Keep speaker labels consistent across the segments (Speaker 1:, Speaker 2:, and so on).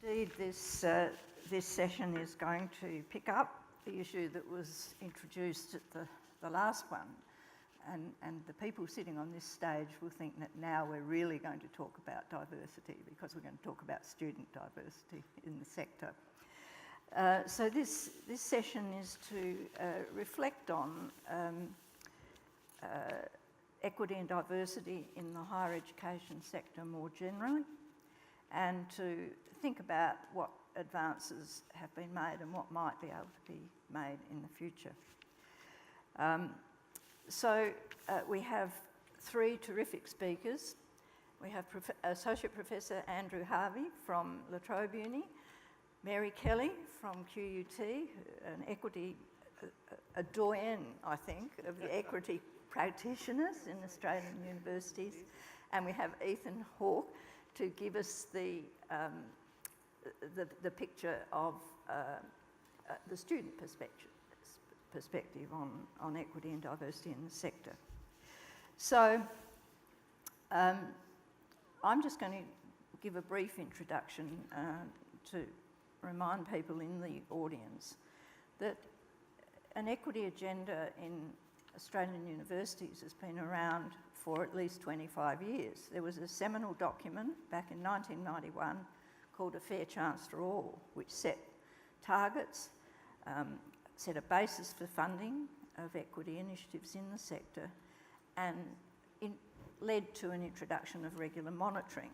Speaker 1: Indeed, this session is going to pick up the issue that was introduced at the last one, and the people sitting on this stage will think that now we're really going to talk about diversity, because we're going to talk about student diversity in the sector. So this session is to reflect on equity and diversity in the higher education sector more generally, and to think about what advances have been made and what might be able to be made in the future. We have three terrific speakers. We have Associate Professor Andrew Harvey from La Trobe Uni, Mary Kelly from QUT, an equity, a doyen, I think, of the equity practitioners in Australian universities, and we have Ethan Hawke to give us the picture of the student perspective on equity and diversity in the sector. So I'm just going to give a brief introduction to remind people in the audience that an equity agenda in Australian universities has been around for at least 25 years. There was a seminal document back in 1991 called A Fair Chance for All, which set targets, set a basis for funding of equity initiatives in the sector, and led to an introduction of regular monitoring.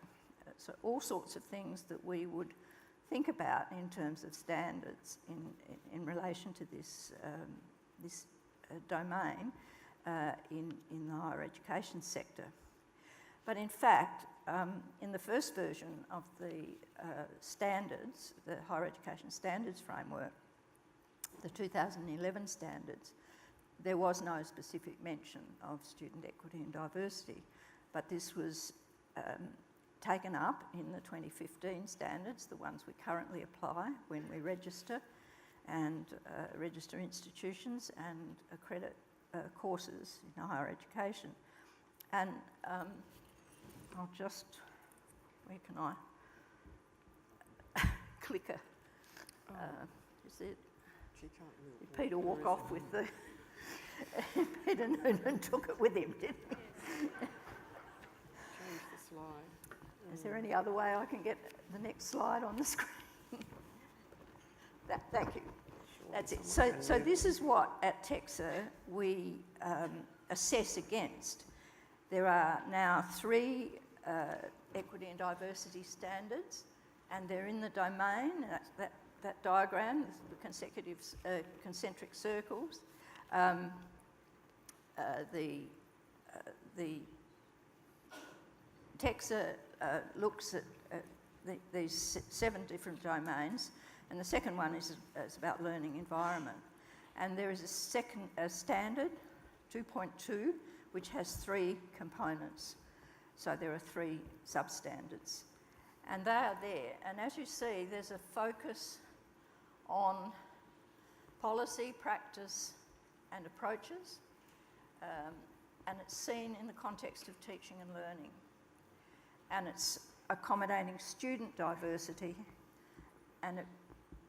Speaker 1: So all sorts of things that we would think about in terms of standards in relation to this domain in the higher education sector. But in fact, in the first version of the standards, the Higher Education Standards Framework, the 2011 standards, there was no specific mention of student equity and diversity, but this was taken up in the 2015 standards, the ones we currently apply when we register and register institutions and accredit courses in higher education. And I'll just, where can I clicker? Is it? Did Peter walk off with the... Peter Noonan took it with him, didn't he?
Speaker 2: Change the slide.
Speaker 1: Is there any other way I can get the next slide on the screen? Thank you. That's it. So this is what at TEQSA we assess against. There are now three equity and diversity standards, and they're in the domain. That diagram, the consecutive concentric circles. The TEQSA looks at these 7 different domains, and the second one is about learning environment. And there is a standard, 2.2, which has 3 components. So there are 3 substandards. And they are there. And as you see, there's a focus on policy, practice, and approaches. And it's seen in the context of teaching and learning. And it's accommodating student diversity, and it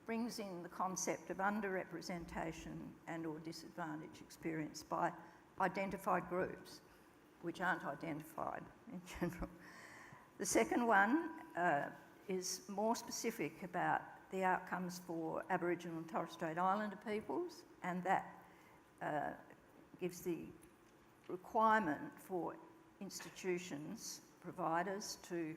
Speaker 1: brings in the concept of underrepresentation and or disadvantage experienced by identified groups, which aren't identified in general. The second one is more specific about the outcomes for Aboriginal and Torres Strait Islander peoples, and that gives the requirement for institutions, providers, to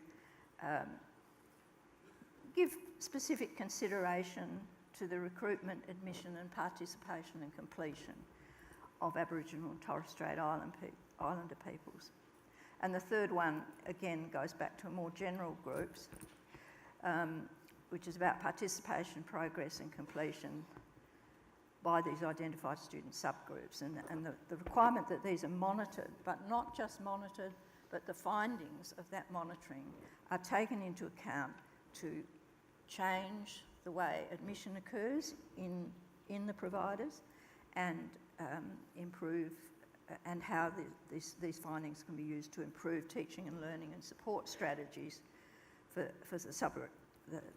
Speaker 1: give specific consideration to the recruitment, admission and participation and completion of Aboriginal and Torres Strait Islander peoples. And the third one, again, goes back to more general groups, which is about participation, progress and completion by these identified student subgroups, and the requirement that these are monitored, but not just monitored, but the findings of that monitoring are taken into account to change the way admission occurs in the providers, and improve and how these findings can be used to improve teaching and learning and support strategies for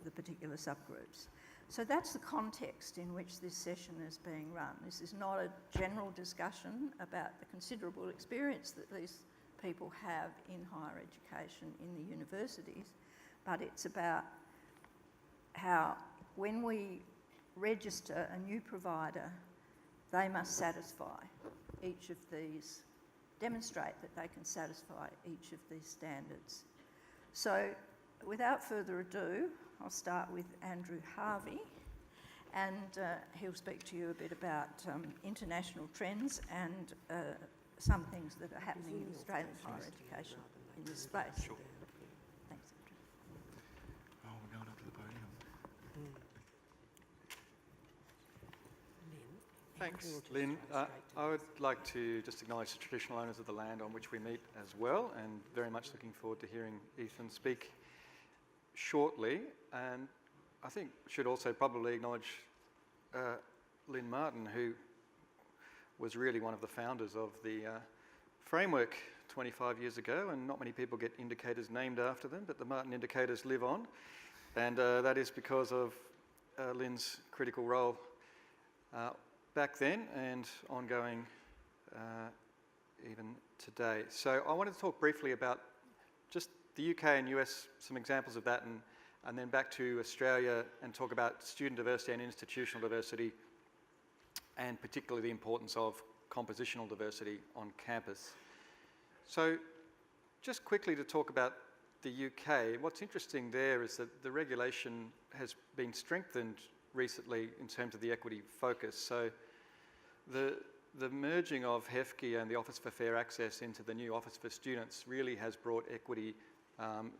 Speaker 1: the particular subgroups. So that's the context in which this session is being run. This is not a general discussion about the considerable experience that these people have in higher education in the universities, but it's about how when we register a new provider, they must satisfy each of these, demonstrate that they can satisfy each of these standards. So without further ado, I'll start with Andrew Harvey, and he'll speak to you a bit about international trends and some things that are happening in Australian higher education in this space.
Speaker 3: Sure.
Speaker 1: Thanks, Andrew.
Speaker 3: Oh, we're going up to the podium. Thanks, Lynn. I would like to just acknowledge the traditional owners of the land on which we meet as well, and very much looking forward to hearing Ethan speak shortly. And I think should also probably acknowledge Lynn Martin, who was really one of the founders of the framework 25 years ago, and not many people get indicators named after them, but the Martin indicators live on, and that is because of Lynn's critical role back then and ongoing even today. So I wanted to talk briefly about just the UK and US, some examples of that, and then back to Australia and talk about student diversity and institutional diversity, and particularly the importance of compositional diversity on campus. So just quickly to talk about the UK, what's interesting there is that the regulation has been strengthened recently in terms of the equity focus. So the merging of HEFCE and the Office for Fair Access into the new Office for Students really has brought equity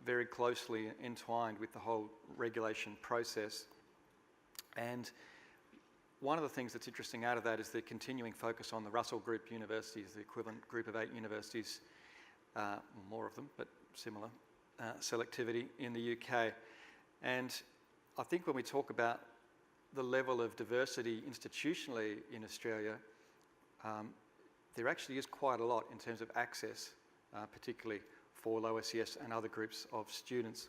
Speaker 3: very closely entwined with the whole regulation process. And one of the things that's interesting out of that is the continuing focus on the Russell Group universities, the equivalent group of 8 universities, more of them, but similar selectivity in the UK. And I think when we talk about the level of diversity institutionally in Australia, there actually is quite a lot in terms of access, particularly for low SES and other groups of students.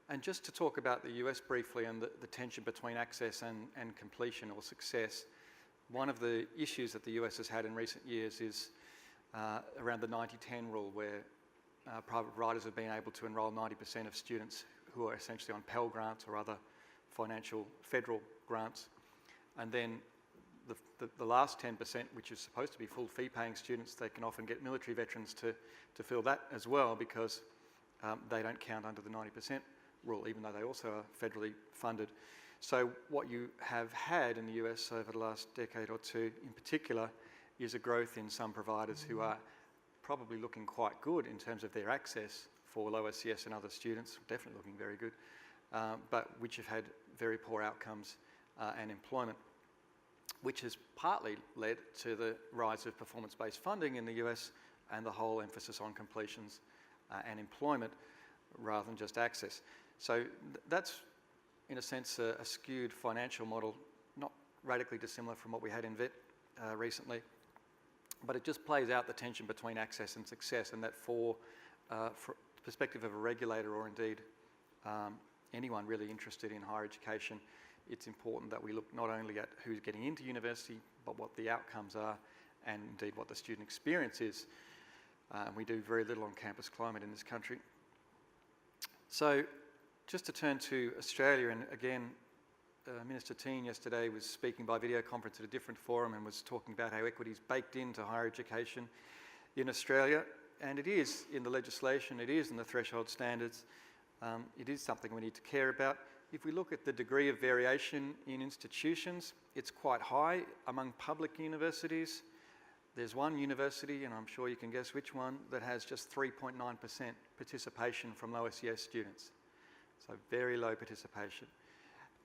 Speaker 3: And just to talk about the US briefly and the tension between access and completion or success, one of the issues that the US has had in recent years is around the 90-10 rule, where private providers have been able to enrol 90% of students who are essentially on Pell grants or other financial federal grants. And then the last 10%, which is supposed to be full fee-paying students, they can often get military veterans to fill that as well, because they don't count under the 90% rule, even though they also are federally funded. So what you have had in the US over the last decade or two in particular is a growth in some providers who are probably looking quite good in terms of their access for low SES and other students, definitely looking very good, but which have had very poor outcomes and employment, which has partly led to the rise of performance-based funding in the US and the whole emphasis on completions and employment rather than just access. So that's, in a sense, a skewed financial model, not radically dissimilar from what we had in VET recently, but it just plays out the tension between access and success, and that for perspective of a regulator, or indeed anyone really interested in higher education, it's important that we look not only at who's getting into university, but what the outcomes are, and indeed what the student experience is. We do very little on campus climate in this country. So just to turn to Australia, and again, Minister Teen yesterday was speaking by video conference at a different forum and was talking about how equity is baked into higher education in Australia, and it is in the legislation, it is in the threshold standards, it is something we need to care about. If we look at the degree of variation in institutions, it's quite high among public universities. There's one university, and I'm sure you can guess which one, that has just 3.9% participation from low SES students. So very low participation.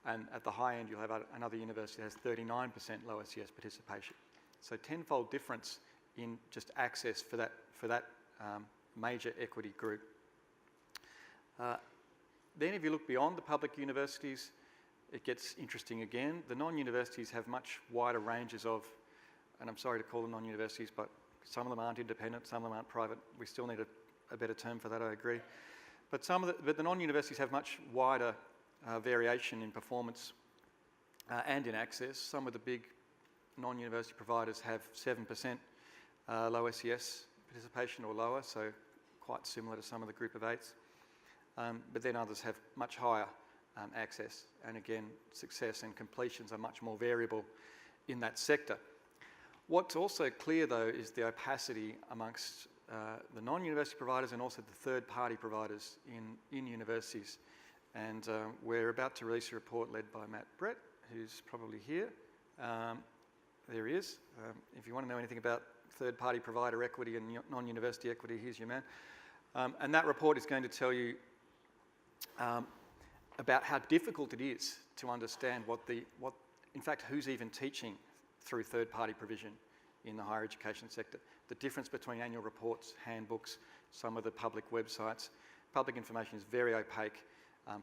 Speaker 3: And at the high end, you'll have another university that has 39% low SES participation. So tenfold difference in just access for that major equity group. Then if you look beyond the public universities, it gets interesting again. The non-universities have much wider ranges of, and I'm sorry to call them non-universities, but some of them aren't independent, some of them aren't private. We still need a better term for that, I agree. But the non-universities have much wider variation in performance and in access. Some of the big non-university providers have 7% low SES participation or lower, so quite similar to some of the group of 8s. But then others have much higher access, and again, success and completions are much more variable in that sector. What's also clear, though, is the opacity amongst the non-university providers and also the third-party providers in universities. And we're about to release a report led by Matt Brett, who's probably here. There he is. If you want to know anything about third-party provider equity and non-university equity, here's your man. And that report is going to tell you about how difficult it is to understand in fact, who's even teaching through third-party provision in the higher education sector. The difference between annual reports, handbooks, some of the public websites. Public information is very opaque,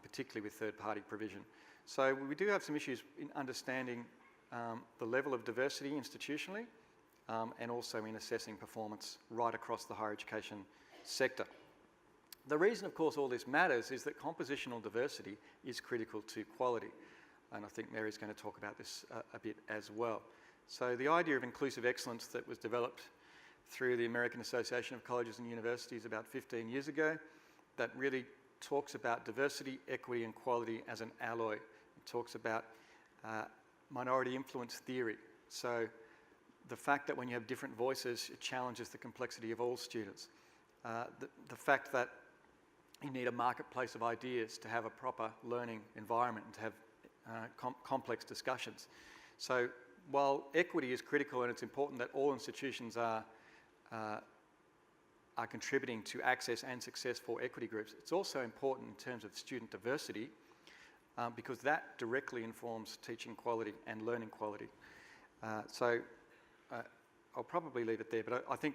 Speaker 3: particularly with third-party provision. So we do have some issues in understanding the level of diversity institutionally and also in assessing performance right across the higher education sector. The reason, of course, all this matters is that compositional diversity is critical to quality. And I think Mary's going to talk about this a bit as well. So the idea of inclusive excellence that was developed through the American Association of Colleges and Universities about 15 years ago, that really talks about diversity, equity and quality as an alloy. It talks about minority influence theory. So the fact that when you have different voices, it challenges the complexity of all students. The fact that you need a marketplace of ideas to have a proper learning environment and to have complex discussions. So while equity is critical and it's important that all institutions are contributing to access and success for equity groups, it's also important in terms of student diversity because that directly informs teaching quality and learning quality. So I'll probably leave it there, but I think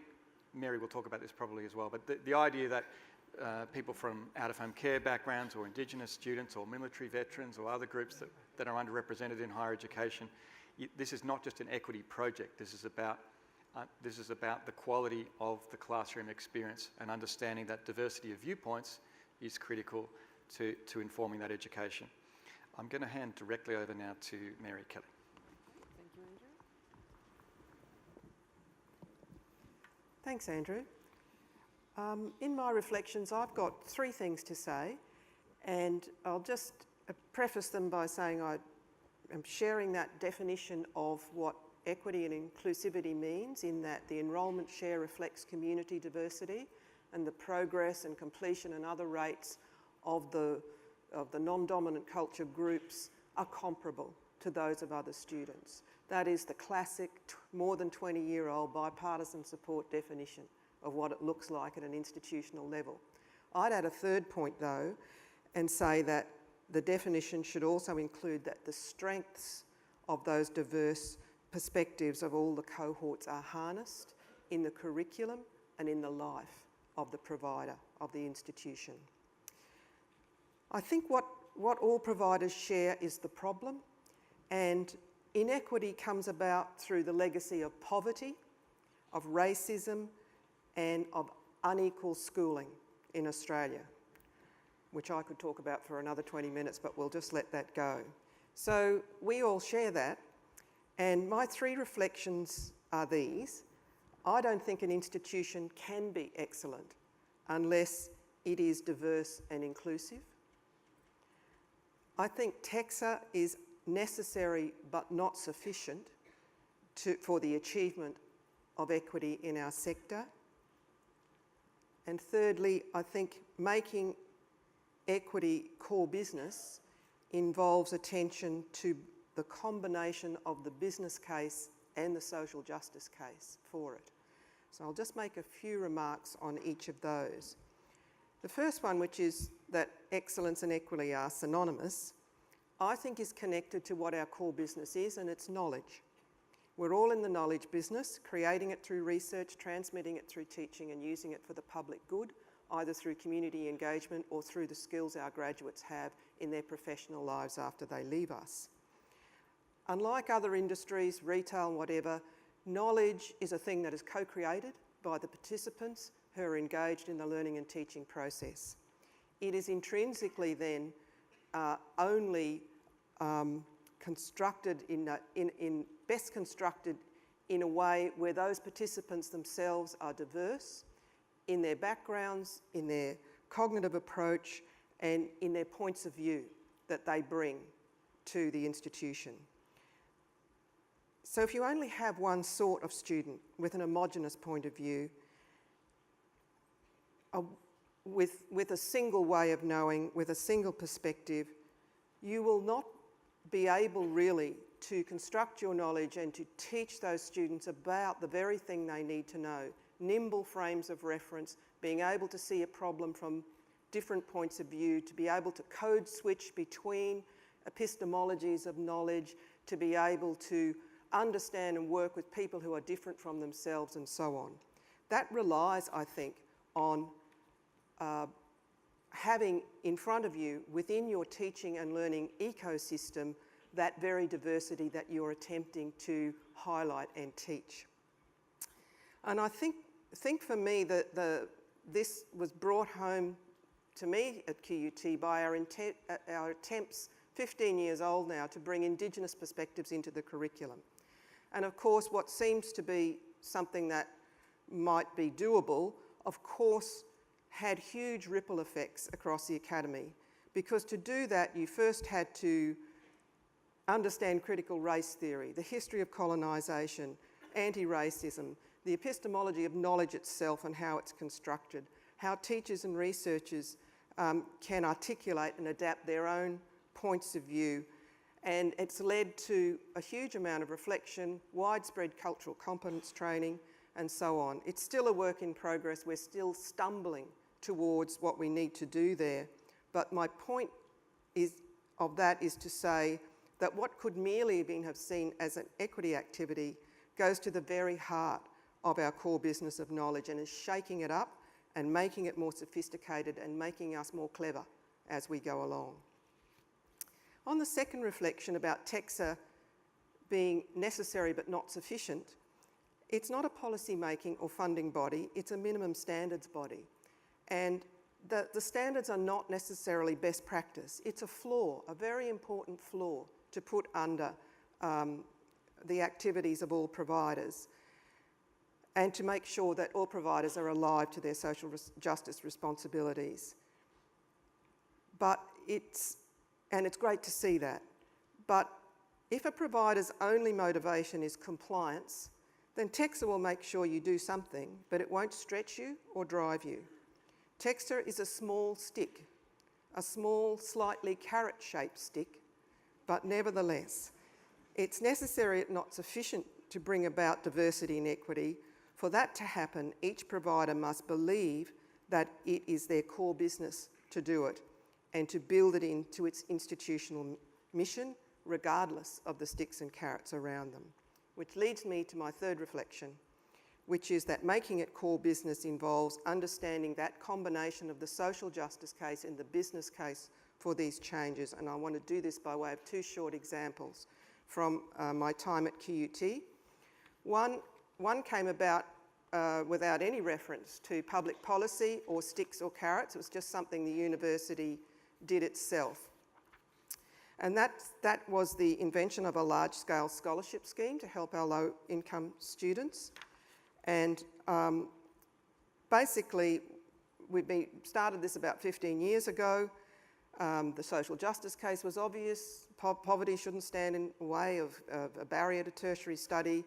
Speaker 3: Mary will talk about this probably as well. But the idea that people from out-of-home care backgrounds or Indigenous students or military veterans or other groups that are underrepresented in higher education, this is not just an equity project. This is about the quality of the classroom experience and understanding that diversity of viewpoints is critical to informing that education. I'm going to hand directly over now to Mary Kelly.
Speaker 2: Thank you, Andrew.
Speaker 4: Thanks, Andrew. In my reflections, I've got 3 things to say, and I'll just preface them by saying I am sharing that definition of what equity and inclusivity means, in that the enrolment share reflects community diversity and the progress and completion and other rates of the non-dominant culture groups are comparable to those of other students. That is the classic more than 20-year-old bipartisan support definition of what it looks like at an institutional level. I'd add a third point though and say that the definition should also include that the strengths of those diverse perspectives of all the cohorts are harnessed in the curriculum and in the life of the provider of the institution. I think what all providers share is the problem, and inequity comes about through the legacy of poverty, of racism and of unequal schooling in Australia, which I could talk about for another 20 minutes, but we'll just let that go. So we all share that, and my 3 reflections are these. I don't think an institution can be excellent unless it is diverse and inclusive. I think TEQSA is necessary but not sufficient for the achievement of equity in our sector. And thirdly, I think making equity core business involves attention to the combination of the business case and the social justice case for it. So I'll just make a few remarks on each of those. The first one, which is that excellence and equity are synonymous, I think is connected to what our core business is, and it's knowledge. We're all in the knowledge business, creating it through research, transmitting it through teaching and using it for the public good, either through community engagement or through the skills our graduates have in their professional lives after they leave us. Unlike other industries, retail, whatever, knowledge is a thing that is co-created by the participants who are engaged in the learning and teaching process. it is intrinsically then only constructed best constructed in a way where those participants themselves are diverse in their backgrounds, in their cognitive approach, and in their points of view that they bring to the institution. So if you only have one sort of student with an homogenous point of view, with a single way of knowing, with a single perspective, you will not be able really to construct your knowledge and to teach those students about the very thing they need to know. Nimble frames of reference, being able to see a problem from different points of view, to be able to code switch between epistemologies of knowledge, to be able to understand and work with people who are different from themselves and so on. That relies, I think, on having in front of you, within your teaching and learning ecosystem, that very diversity that you're attempting to highlight and teach. And I think for me that this was brought home to me at QUT by our attempts, 15 years old now, to bring Indigenous perspectives into the curriculum. And of course, what seems to be something that might be doable, of course, had huge ripple effects across the academy, because to do that, you first had to understand critical race theory, the history of colonisation, anti-racism, the epistemology of knowledge itself and how it's constructed, how teachers and researchers can articulate and adapt their own points of view. And it's led to a huge amount of reflection, widespread cultural competence training, and so on. It's still a work in progress. We're still stumbling towards what we need to do there. But my point of that is to say that what could merely have seen as an equity activity goes to the very heart of our core business of knowledge and is shaking it up and making it more sophisticated and making us more clever as we go along. On the second reflection about TEQSA being necessary but not sufficient, it's not a policy-making or funding body, it's a minimum standards body. And the standards are not necessarily best practice. It's a flaw, a very important flaw to put under the activities of all providers and to make sure that all providers are alive to their social justice responsibilities. But it's great to see that. But if a provider's only motivation is compliance, then TEQSA will make sure you do something, but it won't stretch you or drive you. TEQSA is a small stick, a small, slightly carrot-shaped stick, but nevertheless, it's necessary but not sufficient to bring about diversity and equity. For that to happen, each provider must believe that it is their core business to do it and to build it into its institutional mission, regardless of the sticks and carrots around them. Which leads me to my third reflection, which is that making it core business involves understanding that combination of the social justice case and the business case for these changes. And I want to do this by way of two short examples from my time at QUT. One came about without any reference to public policy or sticks or carrots. It was just something the university did itself. And that was the invention of a large-scale scholarship scheme to help our low-income students. And basically, we started this about 15 years ago. The social justice case was obvious. Poverty shouldn't stand in the way of a barrier to tertiary study.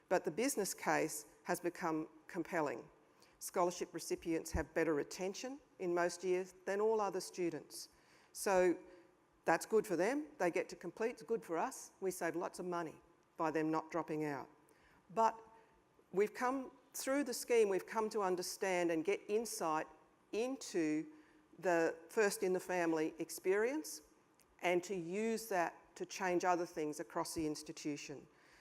Speaker 4: But the business case has become compelling. Scholarship recipients have better retention in most years than all other students. So that's good for them. They get to complete. It's good for us. We save lots of money by them not dropping out. But we've come through the scheme, we've come to understand and get insight into the first in the family experience and to use that to change other things across the institution.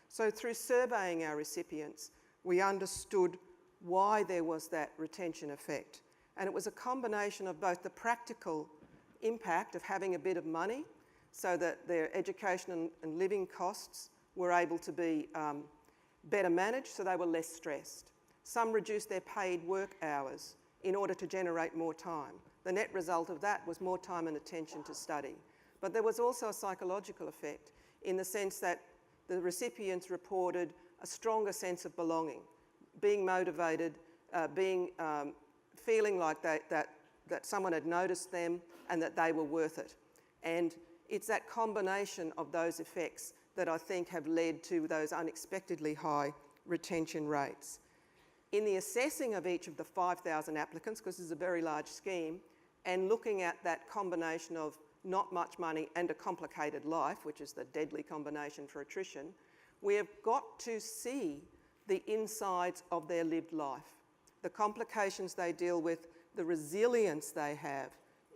Speaker 4: So through surveying our recipients, we understood why there was that retention effect. And it was a combination of both the practical impact of having a bit of money so that their education and living costs were able to be better managed, so they were less stressed. Some reduced their paid work hours in order to generate more time. The net result of that was more time and attention to study. But there was also a psychological effect in the sense that the recipients reported a stronger sense of belonging, being motivated, feeling like that someone had noticed them and that they were worth it. And it's that combination of those effects that I think have led to those unexpectedly high retention rates. In the assessing of each of the 5,000 applicants, because this is a very large scheme, and looking at that combination of not much money and a complicated life, which is the deadly combination for attrition, we have got to see the insides of their lived life, the complications they deal with, the resilience they have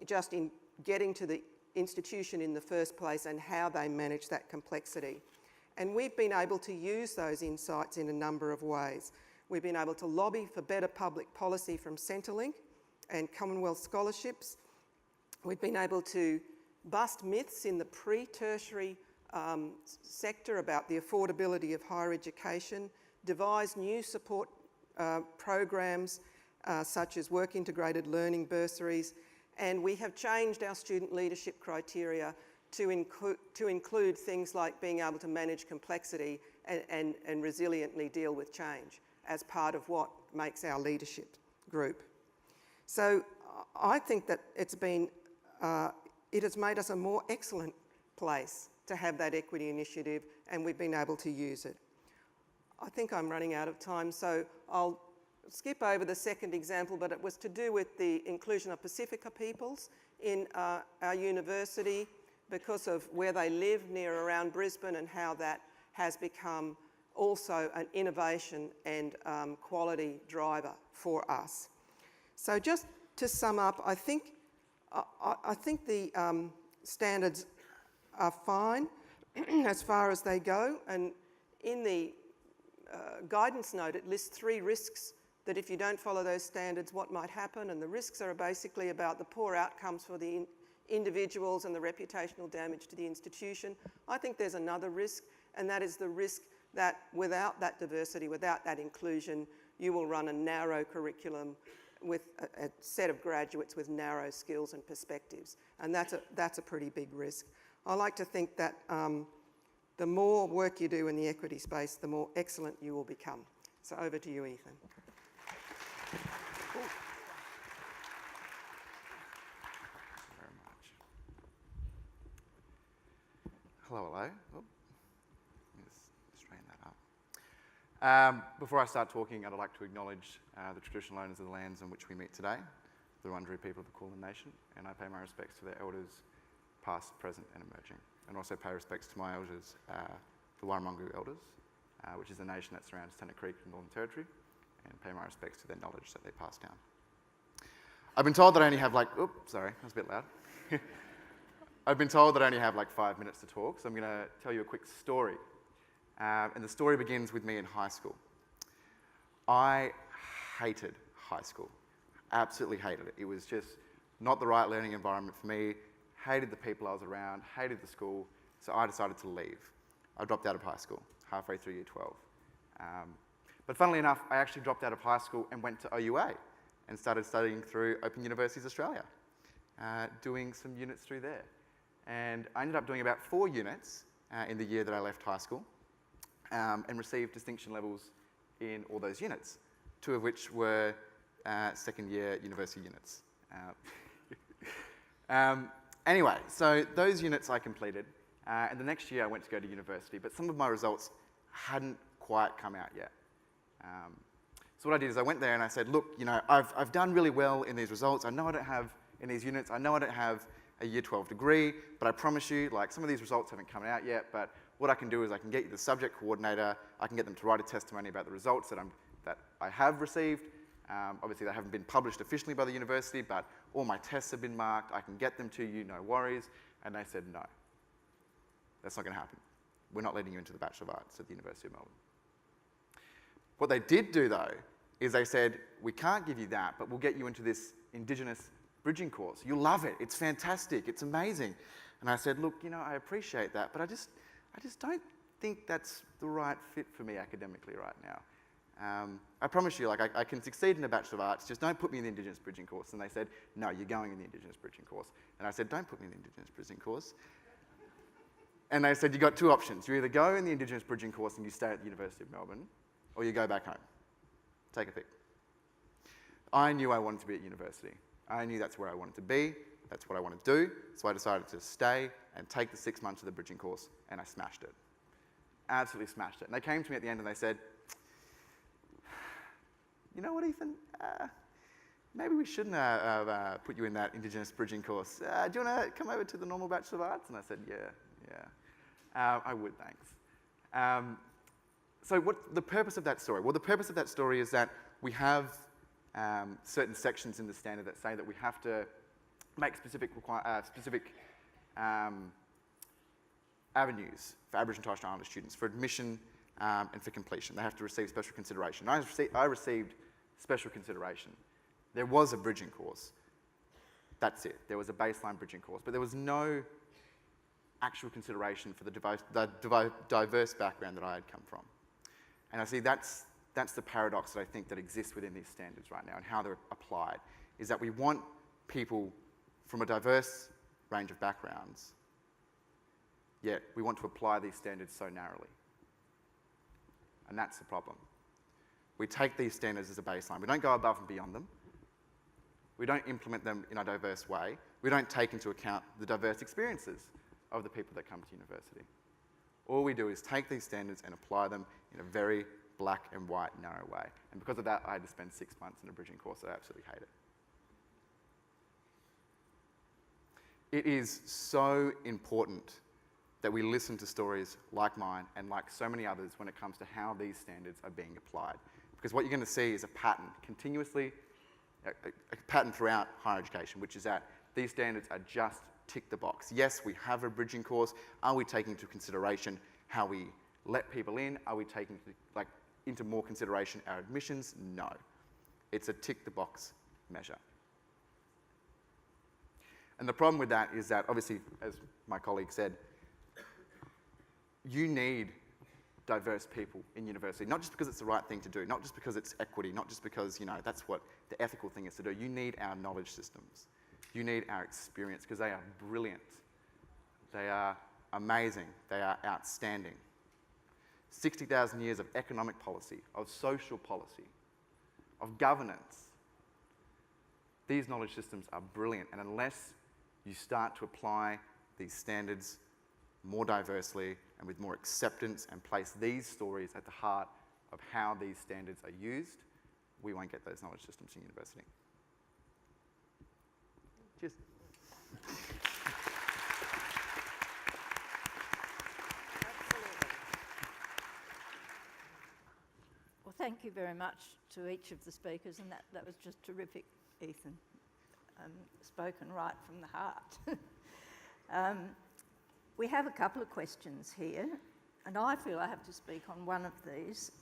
Speaker 4: just in getting to the institution in the first place and how they manage that complexity. And we've been able to use those insights in a number of ways. We've been able to lobby for better public policy from Centrelink and Commonwealth scholarships. We've been able to bust myths in the pre-tertiary sector about the affordability of higher education, devise new support programs such as work integrated learning bursaries, and we have changed our student leadership criteria to include things like being able to manage complexity and resiliently deal with change as part of what makes our leadership group. So I think that it has made us a more excellent place to have that equity initiative, and we've been able to use it. I think I'm running out of time, so I'll skip over the second example, but it was to do with the inclusion of Pacifica peoples in our university because of where they live near around Brisbane and how that has become also an innovation and quality driver for us. So just to sum up, I think the standards are fine as far as they go, and in the guidance note it lists 3 risks that if you don't follow those standards what might happen, and the risks are basically about the poor outcomes for the individuals and the reputational damage to the institution. I think there's another risk, and that is the risk that without that diversity, without that inclusion, you will run a narrow curriculum with a set of graduates with narrow skills and perspectives, and that's a pretty big risk. I like to think that the more work you do in the equity space, the more excellent you will become. So over to you, Ethan.
Speaker 5: Very much. Hello. Oh, just straighten that up. Before I start talking, I'd like to acknowledge the traditional owners of the lands on which we meet today, the Wurundjeri people of the Kulin Nation, and I pay my respects to their elders, past, present and emerging, and also pay respects to my elders, the Warramungu elders, which is the nation that surrounds Tennant Creek in the Northern Territory, and pay my respects to their knowledge that they passed down. I've been told that I only have sorry, that was a bit loud. I've been told that I only have 5 minutes to talk, so I'm going to tell you a quick story. And the story begins with me in high school. I hated high school, absolutely hated it. It was just not the right learning environment for me, hated the people I was around, hated the school, so I decided to leave. I dropped out of high school halfway through year 12. But funnily enough, I actually dropped out of high school and went to OUA and started studying through Open Universities Australia, doing some units through there. And I ended up doing about 4 units in the year that I left high school, and received distinction levels in all those units, 2 of which were second year university units. Anyway, so those units I completed, and the next year I went to go to university, but some of my results hadn't quite come out yet. So what I did is I went there and I said, look, I've done really well in these results. I know I don't have, in these units, I know I don't have a year 12 degree, but I promise you, some of these results haven't come out yet, but what I can do is I can get you the subject coordinator, I can get them to write a testimony about the results that I have received. Obviously, they haven't been published officially by the university, but all my tests have been marked. I can get them to you, no worries. And they said, no, that's not going to happen. We're not letting you into the Bachelor of Arts at the University of Melbourne. What they did do, though, is they said, we can't give you that, but we'll get you into this Indigenous bridging course. You'll love it. It's fantastic. It's amazing. And I said, look, I appreciate that, but I just don't think that's the right fit for me academically right now. I promise you, like, I can succeed in a Bachelor of Arts, just don't put me in the Indigenous Bridging course. And they said, no, you're going in the Indigenous Bridging course. And I said, don't put me in the Indigenous Bridging course. And they said, you've got two options. You either go in the Indigenous Bridging course and you stay at the University of Melbourne, or you go back home. Take a pick. I knew I wanted to be at university. I knew that's where I wanted to be, that's what I wanted to do, so I decided to stay and take the 6 months of the bridging course, and I smashed it. Absolutely smashed it. And they came to me at the end and they said, you know what, Ethan? Maybe we shouldn't put you in that Indigenous bridging course. Do you want to come over to the normal Bachelor of Arts? And I said, yeah. I would, thanks. So what's the purpose of that story? Well, the purpose of that story is that we have certain sections in the standard that say that we have to make specific avenues for Aboriginal and Torres Strait Islander students for admission and for completion. They have to receive special consideration. I received special consideration. There was a bridging course. That's it. There was a baseline bridging course, but there was no actual consideration for the diverse background that I had come from. And I see that's the paradox that I think that exists within these standards right now and how they're applied, is that we want people from a diverse range of backgrounds, yet we want to apply these standards so narrowly. And that's the problem. We take these standards as a baseline. We don't go above and beyond them. We don't implement them in a diverse way. We don't take into account the diverse experiences of the people that come to university. All we do is take these standards and apply them in a very black and white, narrow way. And because of that, I had to spend 6 months in a bridging course. I absolutely hate it. It is so important that we listen to stories like mine and like so many others when it comes to how these standards are being applied. Because what you're going to see is a pattern continuously, a pattern throughout higher education, which is that these standards are just tick the box. Yes, we have a bridging course. Are we taking into consideration how we let people in? Are we taking into more consideration our admissions? No. It's a tick the box measure. And the problem with that is that, obviously, as my colleague said, you need diverse people in university, not just because it's the right thing to do, not just because it's equity, not just because, that's what the ethical thing is to do. You need our knowledge systems. You need our experience, because they are brilliant. They are amazing. They are outstanding. 60,000 years of economic policy, of social policy, of governance. These knowledge systems are brilliant, and unless you start to apply these standards more diversely and with more acceptance and place these stories at the heart of how these standards are used, we won't get those knowledge systems in university. Cheers.
Speaker 1: Well, thank you very much to each of the speakers, and that was just terrific, Ethan. Spoken right from the heart. We have a couple of questions here, and I feel I have to speak on one of these,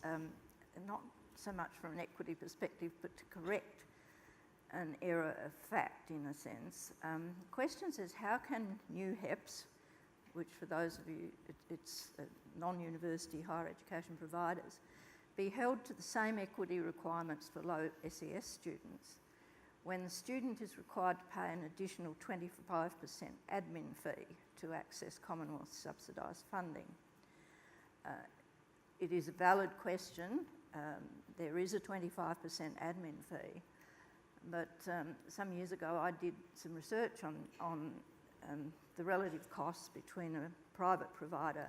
Speaker 1: not so much from an equity perspective, but to correct an error of fact, in a sense. The question says, how can new HEPs, which for those of you, it's non-university higher education providers, be held to the same equity requirements for low SES students when the student is required to pay an additional 25% admin fee to access Commonwealth subsidised funding? It is a valid question. There is a 25% admin fee, but some years ago I did some research on the relative costs between a private provider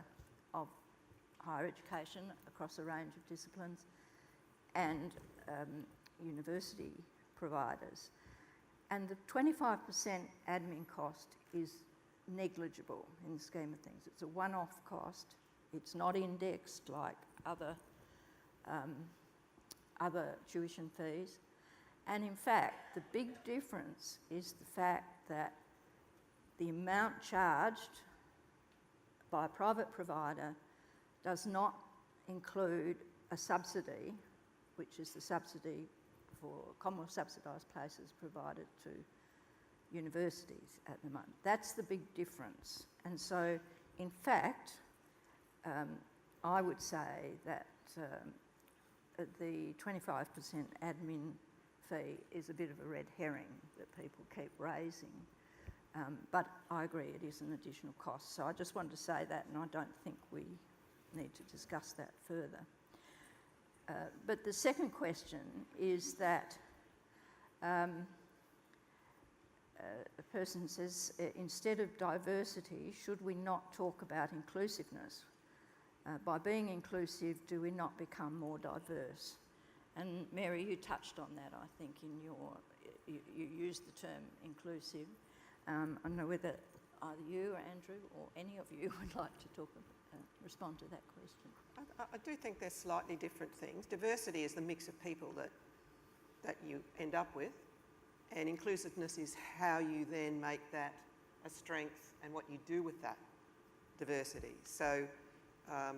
Speaker 1: of higher education across a range of disciplines and university providers. And the 25% admin cost is negligible in the scheme of things. It's a one-off cost. It's not indexed like other tuition fees. And in fact, the big difference is the fact that the amount charged by a private provider does not include a subsidy, which is the subsidy for Commonwealth subsidised places provided to universities at the moment. That's the big difference. And so, in fact, I would say that the 25% admin fee is a bit of a red herring that people keep raising. But I agree it is an additional cost. So I just wanted to say that, and I don't think we need to discuss that further. But the second question is that a person says, instead of diversity, should we not talk about inclusiveness? By being inclusive, do we not become more diverse? And Mary, you touched on that, I think, in your, you used the term inclusive. I don't know whether either you or Andrew or any of you would like to respond to that question.
Speaker 4: I do think they're slightly different things. Diversity is the mix of people that you end up with, and inclusiveness is how you then make that a strength and what you do with that diversity. So, I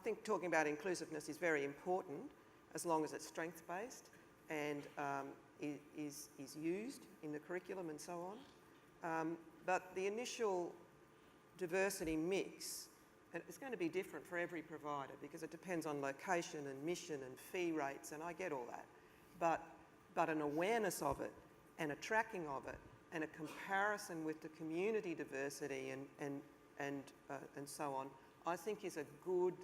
Speaker 4: think talking about inclusiveness is very important as long as it's strengths-based and is used in the curriculum and so on. But the initial diversity mix, and it's going to be different for every provider because it depends on location and mission and fee rates, and I get all that. But an awareness of it and a tracking of it and a comparison with the community diversity and so on, I think is a good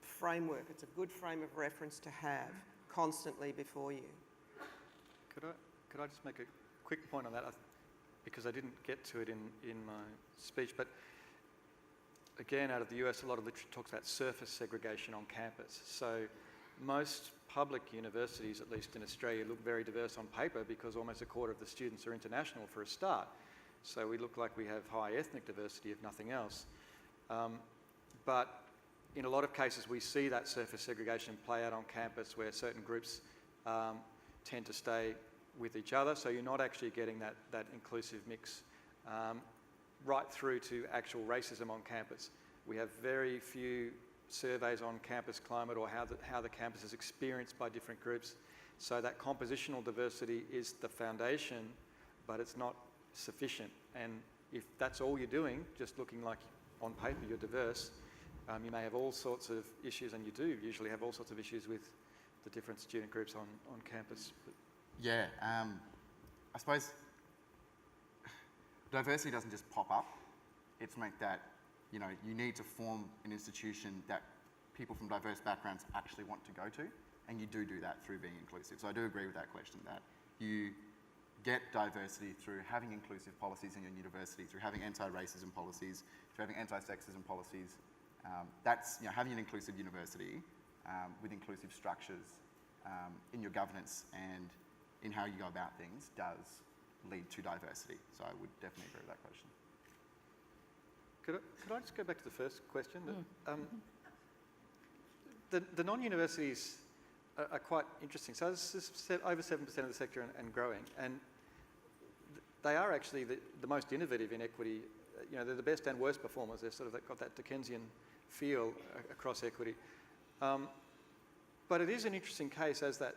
Speaker 4: framework. It's a good frame of reference to have constantly before you.
Speaker 3: Could I just make a quick point on that? Because I didn't get to it in my speech, but again, out of the US, a lot of literature talks about surface segregation on campus. So most public universities, at least in Australia, look very diverse on paper because almost a quarter of the students are international for a start. So we look like we have high ethnic diversity, if nothing else. But in a lot of cases, we see that surface segregation play out on campus where certain groups tend to stay with each other. So you're not actually getting that inclusive mix right through to actual racism on campus. We have very few surveys on campus climate or how the campus is experienced by different groups. So that compositional diversity is the foundation, but it's not sufficient. And if that's all you're doing, just looking like on paper you're diverse, you may have all sorts of issues, and you do usually have all sorts of issues with the different student groups on campus.
Speaker 5: Yeah, I suppose diversity doesn't just pop up. It's make that, you know, you need to form an institution that people from diverse backgrounds actually want to go to, and you do that through being inclusive. So I do agree with that question, that you get diversity through having inclusive policies in your university, through having anti-racism policies, through having anti-sexism policies. That's, you know, having an inclusive university with inclusive structures in your governance and in how you go about things does lead to diversity. So I would definitely agree with that question.
Speaker 3: Could I just go back to the first question? The non-universities are quite interesting. So this is over 7% of the sector and growing, and they are actually the most innovative in equity. You know, they're the best and worst performers. They're sort of got that Dickensian feel across equity. But it is an interesting case as that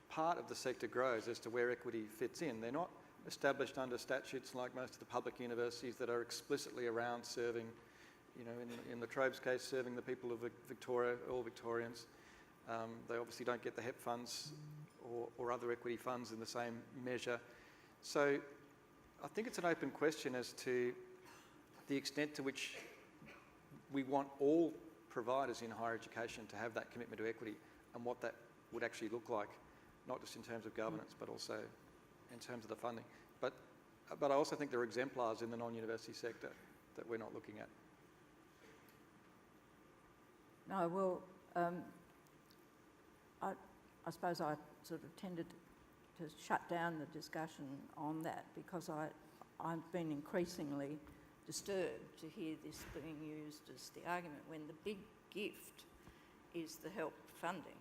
Speaker 3: part of the sector grows as to where equity fits in. They're not established under statutes like most of the public universities that are explicitly around serving, you know, in the Trobe's case, serving the people of Victoria, all Victorians. They obviously don't get the HEP funds or other equity funds in the same measure. So I think it's an open question as to the extent to which we want all providers in higher education to have that commitment to equity and what that would actually look like, not just in terms of governance, but also in terms of the funding. But I also think there are exemplars in the non-university sector that we're not looking at.
Speaker 1: No, well, I suppose I sort of tended to shut down the discussion on that because I've been increasingly disturbed to hear this being used as the argument when the big gift is the HELP funding.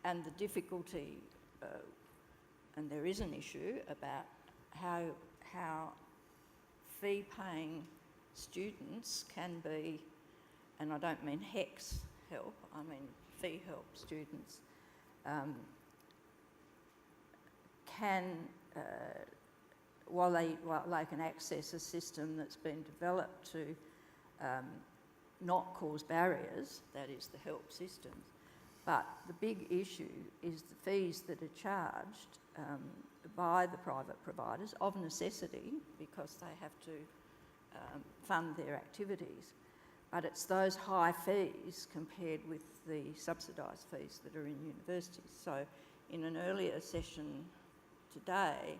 Speaker 1: And the difficulty, and there is an issue about how fee-paying students can be, and I don't mean HECS help, I mean fee help students, while they can access a system that's been developed to not cause barriers, that is the help systems. But the big issue is the fees that are charged by the private providers of necessity because they have to fund their activities. But it's those high fees compared with the subsidised fees that are in universities. So in an earlier session today,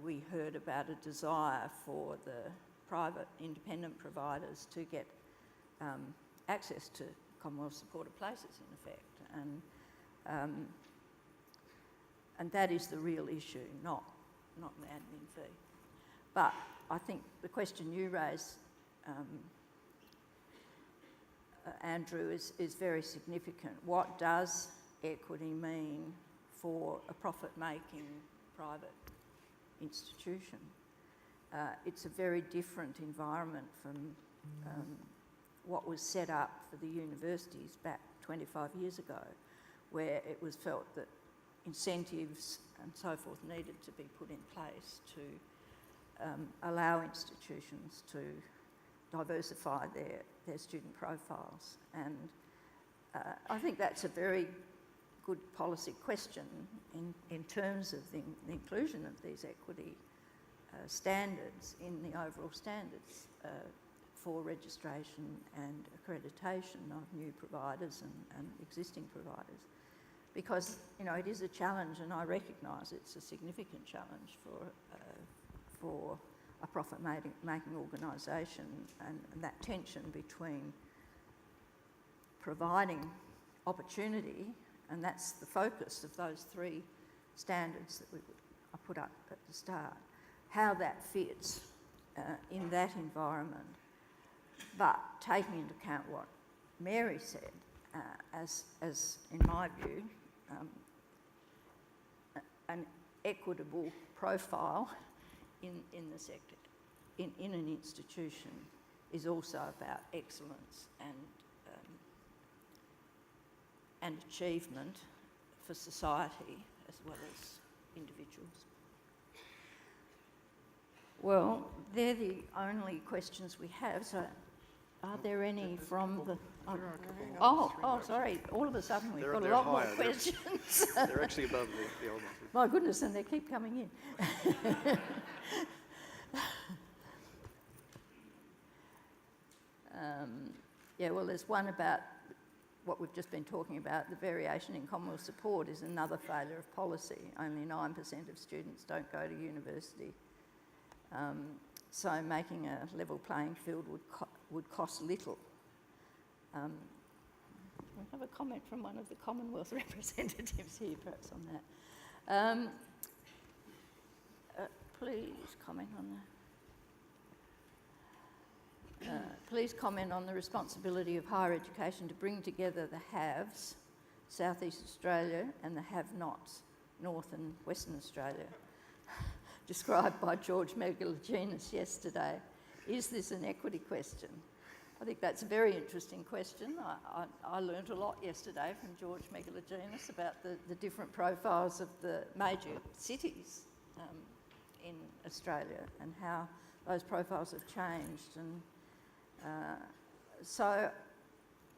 Speaker 1: we heard about a desire for the private independent providers to get access to Commonwealth supported places in effect, and that is the real issue, not the admin fee. But I think the question you raise, Andrew, is very significant. What does equity mean for a profit-making private institution? It's a very different environment from what was set up for the universities back 25 years ago, where it was felt that incentives and so forth needed to be put in place to allow institutions to diversify their student profiles. And I think that's a very good policy question in terms of the inclusion of these equity standards in the overall standards for registration and accreditation of new providers and existing providers. Because, it is a challenge, and I recognise it's a significant challenge for a profit-making organisation, and that tension between providing opportunity, and that's the focus of those three standards that I put up at the start, how that fits in that environment, but taking into account what Mary said, as in my view, an equitable profile in the sector, in an institution, is also about excellence and achievement for society as well as individuals. Well, they're the only questions we have, so are there any from the... sorry, all of a sudden we've got a lot more questions.
Speaker 3: They're actually above the old ones.
Speaker 1: My goodness, and they keep coming in. Well, there's one about what we've just been talking about. The variation in Commonwealth support is another failure of policy. Only 9% of students don't go to university. So making a level playing field would cost little. We'll have a comment from one of the Commonwealth representatives here, perhaps, on that. Please comment on that. Please comment on the responsibility of higher education to bring together the haves, South East Australia, and the have-nots, North and Western Australia, described by George Megalogenis yesterday. Is this an equity question? I think that's a very interesting question. I learnt a lot yesterday from George Megalogenis about the different profiles of the major cities in Australia and how those profiles have changed. And so,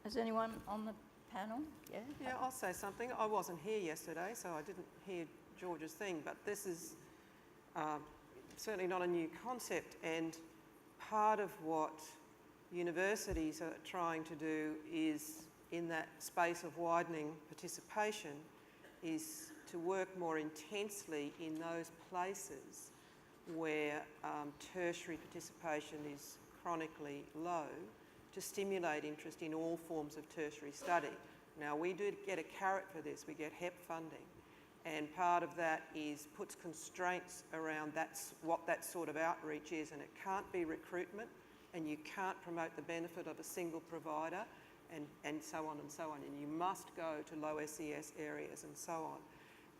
Speaker 1: has anyone on the panel? Yeah?
Speaker 4: Yeah, I'll say something. I wasn't here yesterday, so I didn't hear George's thing, but this is certainly not a new concept, and part of what universities are trying to do is, in that space of widening participation, is to work more intensely in those places where tertiary participation is chronically low, to stimulate interest in all forms of tertiary study. Now, we do get a carrot for this. We get HEP funding. And part of that puts constraints around what that sort of outreach is, and it can't be recruitment, and you can't promote the benefit of a single provider, and so on and so on. And you must go to low SES areas and so on.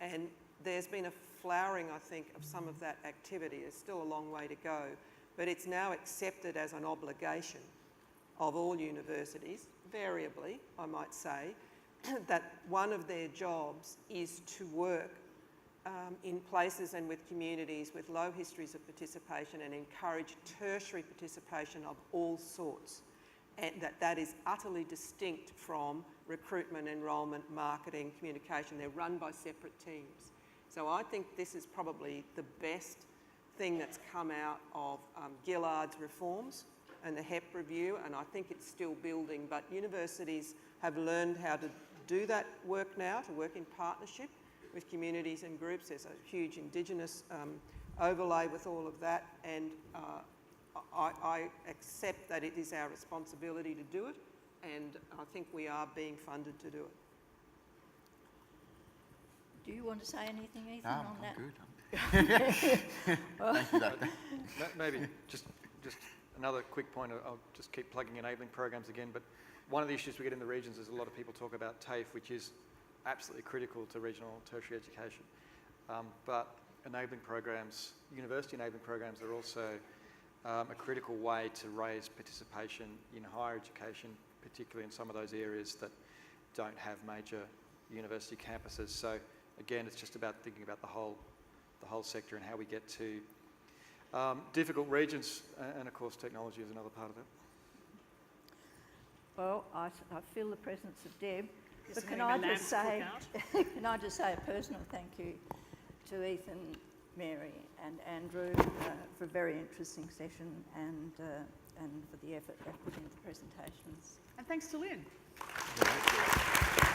Speaker 4: And there's been a flowering, I think, of some of that activity. There's still a long way to go, but it's now accepted as an obligation of all universities, variably, I might say, that one of their jobs is to work in places and with communities with low histories of participation and encourage tertiary participation of all sorts, and that is utterly distinct from recruitment, enrolment, marketing, communication. They're run by separate teams. So I think this is probably the best thing that's come out of Gillard's reforms and the HEP review, and I think it's still building, but universities have learned how to do that work now, to work in partnership with communities and groups. There's a huge Indigenous overlay with all of that, and I accept that it is our responsibility to do it, and I think we are being funded to do it.
Speaker 1: Do you want to say anything, Ethan,
Speaker 5: No,
Speaker 1: on
Speaker 5: I'm
Speaker 1: that?
Speaker 5: good. Thank you, Dr.
Speaker 3: Maybe just another quick point. I'll just keep plugging enabling programs again, but one of the issues we get in the regions is a lot of people talk about TAFE, which is absolutely critical to regional tertiary education. But enabling programs, university enabling programs, are also a critical way to raise participation in higher education, particularly in some of those areas that don't have major university campuses. So again, it's just about thinking about the whole sector and how we get to difficult regions, and of course technology is another part of it.
Speaker 1: Well, I feel the presence of Deb.
Speaker 2: Is
Speaker 1: But
Speaker 2: there
Speaker 1: can
Speaker 2: any
Speaker 1: I
Speaker 2: lambs
Speaker 1: just say,
Speaker 2: cooked
Speaker 1: can I just say a personal thank you to Ethan, Mary and Andrew for a very interesting session and for the effort they put into presentations.
Speaker 2: And thanks to Lynn.
Speaker 5: Yeah,